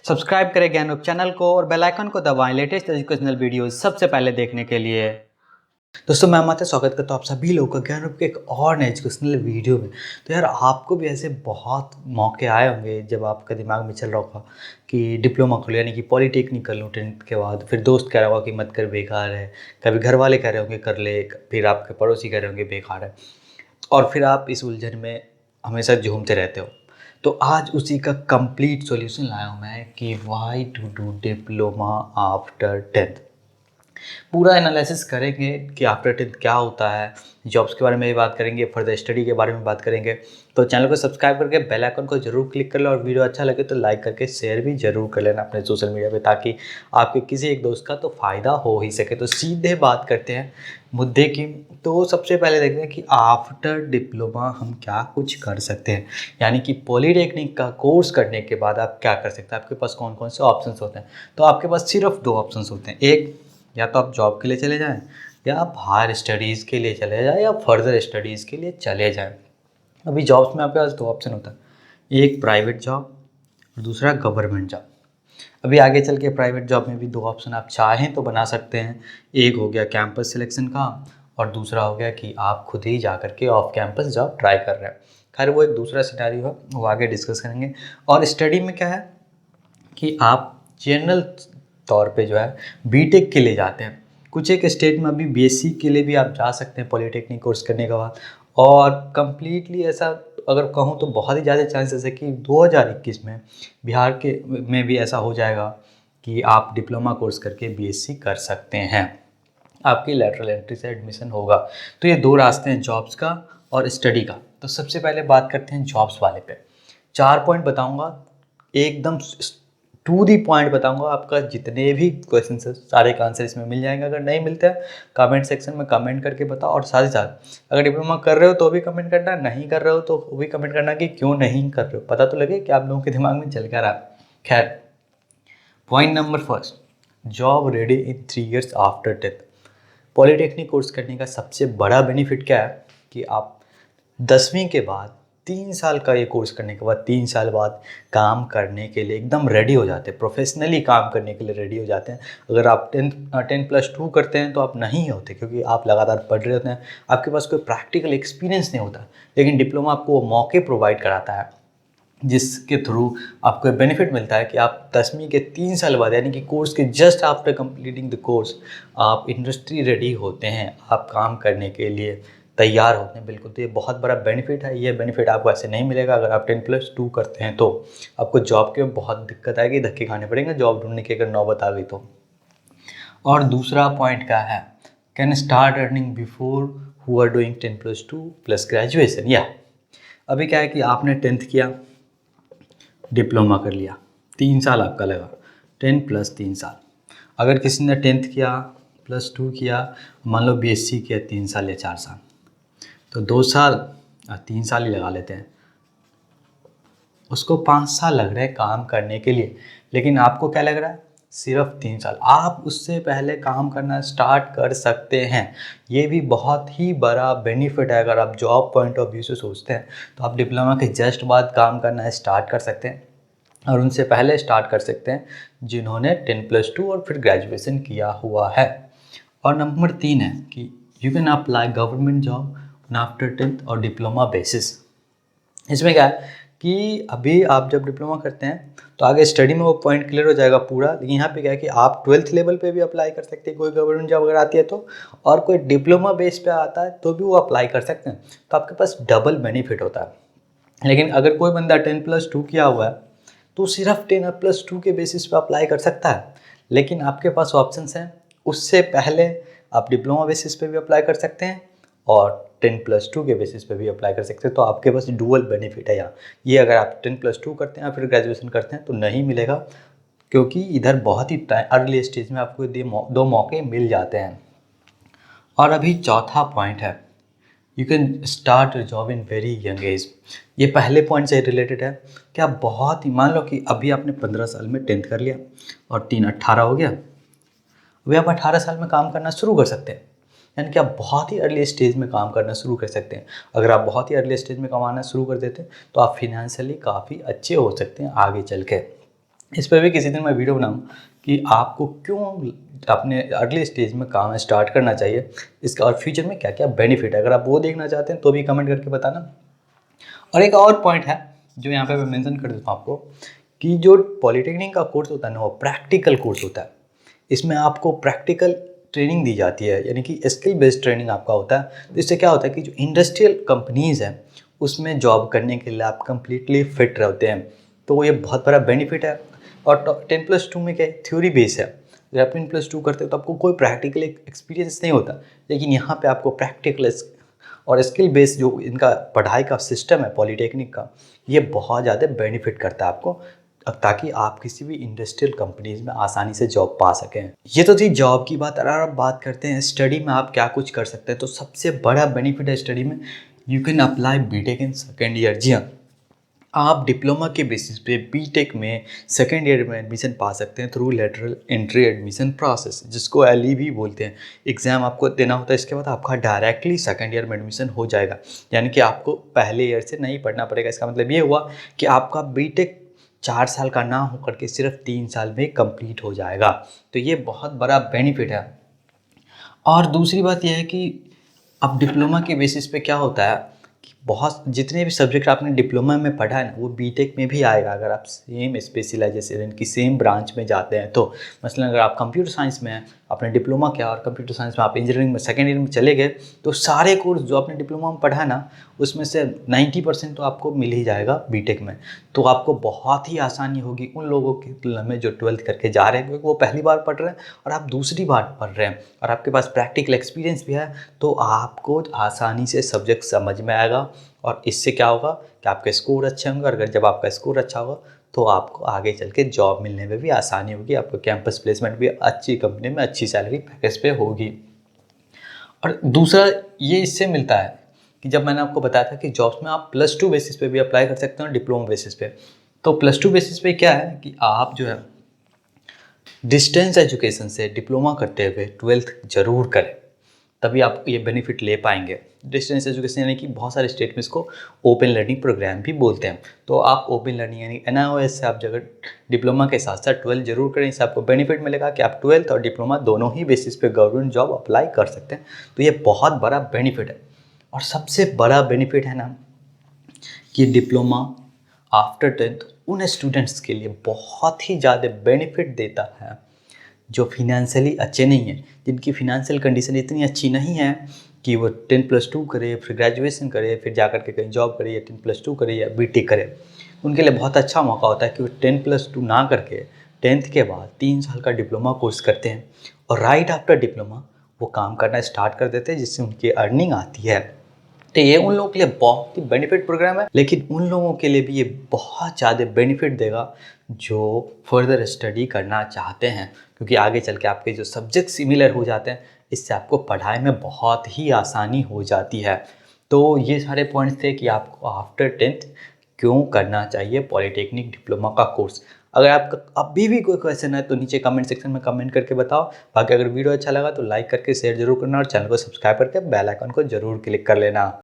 Subscribe करें ज्ञानरूप channel को और बेल आइकन को दबाएं लेटेस्ट एजुकेशनल वीडियोस सबसे पहले देखने के लिए। दोस्तों मैं माता स्वागत करता हूँ आप सभी लोगों का ज्ञानरूप के एक और नए एजुकेशनल वीडियो में। तो यार आपको भी ऐसे बहुत मौके आए होंगे जब आपका दिमाग में चल रहा होगा कि डिप्लोमा कर लो, यानी कि पॉलीटेक्निक कर लूँ 10th के बाद। फिर दोस्त कह रहा होगा कि मत कर, बेकार है। कभी घर वाले कह रहे होंगे कर ले, फिर आपके पड़ोसी कह रहे होंगे बेकार है। और फिर आप इस उलझन में हमेशा झूमते रहते हो। तो आज उसी का कंप्लीट सॉल्यूशन लाया हूँ मैं कि why to do diploma after 10th। पूरा एनालिसिस करेंगे कि आफ्टर 10th क्या होता है, जॉब्स के बारे में भी बात करेंगे, फर्दर स्टडी के बारे में बात करेंगे। तो चैनल को सब्सक्राइब करके बेल आइकन को जरूर क्लिक कर लो और वीडियो अच्छा लगे तो लाइक करके शेयर भी जरूर कर लेना अपने सोशल मीडिया पे, ताकि आपके किसी एक दोस्त का तो फ़ायदा हो ही सके। तो सीधे बात करते हैं मुद्दे की। तो सबसे पहले देखते हैं कि आफ्टर डिप्लोमा हम क्या कुछ कर सकते हैं, यानी कि पॉलीटेक्निक का कोर्स करने के बाद आप क्या कर सकते हैं, आपके पास कौन कौन से ऑप्शंस होते हैं। तो आपके पास सिर्फ दो ऑप्शंस होते हैं, एक या तो आप जॉब के लिए चले जाएं या आप हायर स्टडीज़ के लिए चले जाएं या फर्दर स्टडीज़ के लिए चले जाएं। अभी जॉब्स में आपके पास दो ऑप्शन होता है, एक प्राइवेट जॉब और दूसरा गवर्नमेंट जॉब। अभी आगे चल के प्राइवेट जॉब में भी दो ऑप्शन आप चाहें तो बना सकते हैं। एक हो गया कैंपस सिलेक्शन का और दूसरा हो गया कि आप खुद ही जा करके ऑफ कैंपस जॉब ट्राई कर रहे हैं। खैर वो एक दूसरा सिनेरियो है, वो आगे डिस्कस करेंगे। और स्टडी में क्या है कि आप जनरल तौर पे जो है बीटेक के लिए जाते हैं। कुछ एक स्टेट में अभी बीएससी के लिए भी आप जा सकते हैं पॉलीटेक्निक कोर्स करने के बाद। और कम्प्लीटली ऐसा अगर कहूँ तो बहुत ही ज़्यादा चांसेस है कि 2021 में बिहार के में भी ऐसा हो जाएगा कि आप डिप्लोमा कोर्स करके बीएससी कर सकते हैं, आपकी लैटरल एंट्री से एडमिशन होगा। तो ये दो रास्ते हैं, जॉब्स का और स्टडी का। तो सबसे पहले बात करते हैं जॉब्स वाले पे। 4 पॉइंट बताऊंगा, एकदम टू दी पॉइंट बताऊंगा। आपका जितने भी क्वेश्चन है सारे का आंसर इसमें मिल जाएंगे। अगर नहीं मिलता है कमेंट सेक्शन में कमेंट करके बताओ। और साथ ही साथ अगर डिप्लोमा कर रहे हो तो भी कमेंट करना, नहीं कर रहे हो तो वो भी कमेंट करना कि क्यों नहीं कर रहे हो, पता तो लगे कि आप लोगों के दिमाग में चल क्या रहा। खैर, point number first, job ready in 3 years after 10th। Polytechnic course करने का सबसे बड़ा बेनिफिट क्या है कि आप 10वीं के बाद 3 साल का ये कोर्स करने के बाद 3 साल बाद काम करने के लिए एकदम रेडी हो जाते हैं, प्रोफेशनली काम करने के लिए रेडी हो जाते हैं। अगर आप 10+2 करते हैं तो आप नहीं होते, क्योंकि आप लगातार पढ़ रहे होते हैं, आपके पास कोई प्रैक्टिकल एक्सपीरियंस नहीं होता। लेकिन डिप्लोमा आपको वो मौके प्रोवाइड कराता है जिसके थ्रू आपको बेनिफिट मिलता है कि आप 10वीं के 3 साल बाद, यानी कि कोर्स के just after completing the course, आप इंडस्ट्री रेडी होते हैं, आप काम करने के लिए तैयार होते हैं। बिल्कुल, तो ये बहुत बड़ा बेनिफिट है। ये बेनिफिट आपको ऐसे नहीं मिलेगा। अगर आप 10+2 करते हैं तो आपको जॉब के बहुत दिक्कत आएगी, धक्के खाने पड़ेंगे जॉब ढूंढने की अगर नौबत आ गई तो। और दूसरा पॉइंट क्या है, can start earning before who are doing 10+2 plus graduation. या अभी क्या है कि आपने 10th किया, डिप्लोमा कर लिया, 3 साल आपका लगा, 10+3 साल। अगर किसी ने 10th किया +2 किया, मान लो बीएससी किया 3 साल या 4 साल, तो 2 साल 3 साल ही लगा लेते हैं, उसको 5 साल लग रहे हैं काम करने के लिए। लेकिन आपको क्या लग रहा है, सिर्फ 3 साल। आप उससे पहले काम करना स्टार्ट कर सकते हैं। ये भी बहुत ही बड़ा बेनिफिट है। अगर आप जॉब पॉइंट ऑफ व्यू से सोचते हैं तो आप डिप्लोमा के जस्ट बाद काम करना स्टार्ट कर सकते हैं, और उनसे पहले स्टार्ट कर सकते हैं जिन्होंने 10+2 और फिर ग्रेजुएशन किया हुआ है। और नंबर 3 है कि you can apply government job on after 10th और डिप्लोमा बेसिस। इसमें क्या है कि अभी आप जब डिप्लोमा करते हैं तो आगे स्टडी में वो पॉइंट क्लियर हो जाएगा पूरा। लेकिन यहाँ पे क्या है कि आप 12th लेवल पे भी अप्लाई कर सकते हैं कोई गवर्नमेंट जॉब अगर आती है तो, और कोई डिप्लोमा बेस पे आता है तो भी वो अप्लाई कर सकते हैं। तो आपके पास डबल बेनिफिट होता है। लेकिन अगर कोई बंदा 10+2 किया हुआ है तो सिर्फ 10+2 के बेसिस पे अप्लाई कर सकता है। लेकिन आपके पास ऑप्शंस हैं, उससे पहले आप डिप्लोमा बेसिस पे भी अप्लाई कर सकते हैं और 10+2 के बेसिस पे भी अप्लाई कर सकते हैं। तो आपके पास डुअल बेनिफिट है यहाँ। ये अगर आप 10+2 करते हैं या फिर ग्रेजुएशन करते हैं तो नहीं मिलेगा, क्योंकि इधर बहुत ही अर्ली स्टेज में आपको दो मौके मिल जाते हैं। और अभी चौथा पॉइंट है, you can start job in very young age. ये पहले पॉइंट से रिलेटेड है कि आप बहुत ही, मान लो कि अभी आपने 15 साल में 10th कर लिया और 3 18 हो गया, अभी आप 18 साल में काम करना शुरू कर सकते हैं। यानी कि आप बहुत ही अर्ली स्टेज में काम करना शुरू कर सकते हैं। अगर आप बहुत ही अर्ली स्टेज में कमाना शुरू कर देते हैं तो आप फिनेंशियली काफ़ी अच्छे हो सकते हैं आगे चल के। इस पर भी किसी दिन मैं वीडियो बनाऊँ कि आपको क्यों अपने अर्ली स्टेज में काम स्टार्ट करना चाहिए, इसका और फ्यूचर में क्या क्या बेनिफिट है। अगर आप वो देखना चाहते हैं तो भी कमेंट करके बताना। और एक और पॉइंट है जो यहाँ पे मैं मेंशन कर देता हूँ आपको, कि जो पॉलिटेक्निक का कोर्स होता है ना, वो प्रैक्टिकल कोर्स होता है। इसमें आपको प्रैक्टिकल ट्रेनिंग दी जाती है, यानी कि स्किल बेस्ड ट्रेनिंग आपका होता है। तो इससे क्या होता है कि जो इंडस्ट्रियल कंपनीज़ हैं उसमें जॉब करने के लिए आप कंप्लीटली फिट रहते हैं। तो ये बहुत बड़ा बेनिफिट है। और 10+2 में क्या थ्योरी बेस है। जब आप 10+2 करते हो तो आपको कोई प्रैक्टिकल एक्सपीरियंस नहीं होता, लेकिन यहाँ पे आपको प्रैक्टिकल और स्किल बेस्ड जो इनका पढ़ाई का सिस्टम है पॉलिटेक्निक का, ये बहुत ज़्यादा बेनिफिट करता है आपको, ताकि आप किसी भी इंडस्ट्रियल कंपनीज में आसानी से जॉब पा सकें। ये तो थी जॉब की बात। अगर आप बात करते हैं स्टडी में आप क्या कुछ कर सकते हैं, तो सबसे बड़ा बेनिफिट है स्टडी में, you can apply BTech in second year. जी हाँ, आप डिप्लोमा के बेसिस पे बीटेक में सेकेंड ईयर में एडमिशन पा सकते हैं through lateral entry admission process, जिसको एलई भी बोलते हैं। एग्ज़ाम आपको देना होता है, इसके बाद आपका डायरेक्टली सेकेंड ईयर में एडमिशन हो जाएगा। यानी कि आपको पहले ईयर से नहीं पढ़ना पड़ेगा। इसका मतलब ये हुआ कि आपका बीटेक 4 साल का ना हो करके सिर्फ 3 साल में कंप्लीट हो जाएगा। तो ये बहुत बड़ा बेनिफिट है। और दूसरी बात यह है कि अब डिप्लोमा के बेसिस पे क्या होता है कि बहुत जितने भी सब्जेक्ट आपने डिप्लोमा में पढ़ा है ना, वो बीटेक में भी आएगा अगर आप सेम स्पेशलाइजेशन की सेम ब्रांच में जाते हैं तो। मसलन अगर आप कंप्यूटर साइंस में हैं, आपने डिप्लोमा किया और कंप्यूटर साइंस में आप इंजीनियरिंग में सेकेंड ईयर में चले गए, तो सारे कोर्स जो आपने डिप्लोमा में पढ़ा है ना, उसमें से 90% तो आपको मिल ही जाएगा बीटेक में। तो आपको बहुत ही आसानी होगी उन लोगों की तुलना में जो 12th करके जा रहे हैं, क्योंकि वो पहली बार पढ़ रहे हैं और आप दूसरी बार पढ़ रहे हैं और आपके पास प्रैक्टिकल एक्सपीरियंस भी है। तो आपको आसानी से सब्जेक्ट समझ में आएगा और इससे क्या होगा कि आपके स्कोर अच्छे होंगे। और अगर जब आपका स्कोर अच्छा होगा तो आपको आगे चल के जॉब मिलने में भी आसानी होगी, आपको कैंपस प्लेसमेंट भी अच्छी कंपनी में अच्छी सैलरी पैकेज पे होगी। और दूसरा ये इससे मिलता है कि जब मैंने आपको बताया था कि जॉब्स में आप +2 बेसिस पे भी अप्लाई कर सकते हो, डिप्लोमा बेसिस पे। तो +2 बेसिस पे क्या है कि आप जो है डिस्टेंस एजुकेशन से डिप्लोमा करते हुए 12th जरूर करें, तभी आप ये बेनिफिट ले पाएंगे। डिस्टेंस एजुकेशन यानी कि बहुत सारे स्टेट में इसको ओपन लर्निंग प्रोग्राम भी बोलते हैं। तो आप ओपन लर्निंग यानी NIOS से आप जगह डिप्लोमा के साथ साथ 12th जरूर करें। इससे आपको बेनिफिट मिलेगा कि आप 12th और डिप्लोमा दोनों ही बेसिस पे गवर्नमेंट जॉब अप्लाई कर सकते हैं। तो ये बहुत बड़ा बेनिफिट है। और सबसे बड़ा बेनिफिट है ना कि डिप्लोमा आफ्टर 10th उन स्टूडेंट्स के लिए बहुत ही ज़्यादा बेनिफिट देता है जो फिनेंशियली अच्छे नहीं हैं, जिनकी फिनेंशियल कंडीशन इतनी अच्छी नहीं है कि वो 10+2 करे, फिर ग्रेजुएशन करे, फिर जाकर के कहीं जॉब करे, या 10+2 करे या बीटेक करे। उनके लिए बहुत अच्छा मौका होता है कि वो 10+2 ना करके 10th के बाद 3 साल का डिप्लोमा कोर्स करते हैं और राइट आफ्टर डिप्लोमा वो काम करना स्टार्ट कर देते हैं, जिससे उनकी अर्निंग आती है। तो ये उन लोगों के लिए बहुत ही बेनिफिट प्रोग्राम है, लेकिन उन लोगों के लिए भी ये बहुत ज़्यादा बेनिफिट देगा जो फर्दर स्टडी करना चाहते हैं, क्योंकि आगे चल के आपके जो सब्जेक्ट सिमिलर हो जाते हैं, इससे आपको पढ़ाई में बहुत ही आसानी हो जाती है। तो ये सारे पॉइंट्स थे कि आपको आफ्टर 10th क्यों करना चाहिए पॉलिटेक्निक डिप्लोमा का कोर्स। अगर आपका अभी भी कोई क्वेश्चन है तो नीचे कमेंट सेक्शन में कमेंट करके बताओ। बाकी अगर वीडियो अच्छा लगा तो लाइक करके शेयर जरूर करना और चैनल को सब्सक्राइब करके बेल आइकन को जरूर क्लिक कर लेना।